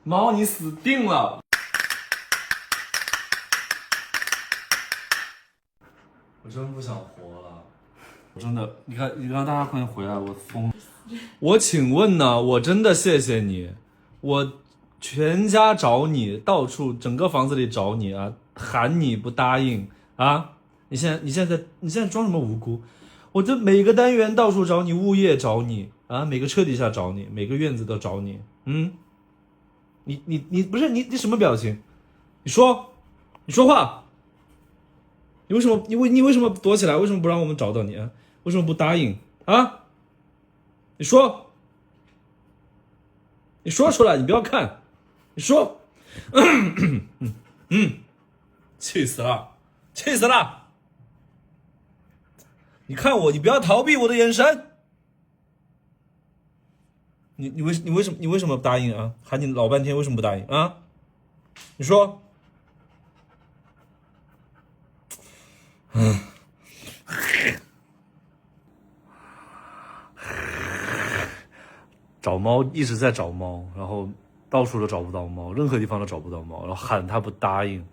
猫你死定了！我真不想活了，我真的，你看大家快点回来，我疯。我请问呢，我真的谢谢你，我全家找你，到处整个房子里找你啊，喊你不答应啊！你现在装什么无辜？我这每个单元到处找你，物业找你啊，每个车底下找你，每个院子都找你。你不是你什么表情？你说话。你为什么躲起来？为什么不让我们找到你啊？为什么不答应啊？你说出来，你不要看，你说，气死了，气死了！你看我，你不要逃避我的眼神。你为什么不答应啊？喊你老半天，为什么不答应啊？你说，找猫一直在找猫，然后到处都找不到猫，任何地方都找不到猫，然后喊他不答应，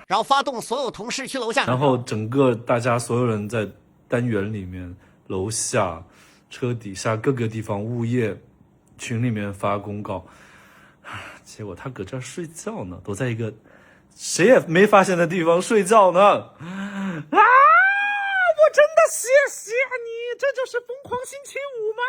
然后发动所有同事去楼下，然后整个大家所有人在单元里面、楼下、车底下各个地方物业群里面发公告，结果他搁这儿睡觉呢，躲在一个谁也没发现的地方睡觉呢。我真的谢谢你，这就是疯狂星期五吗？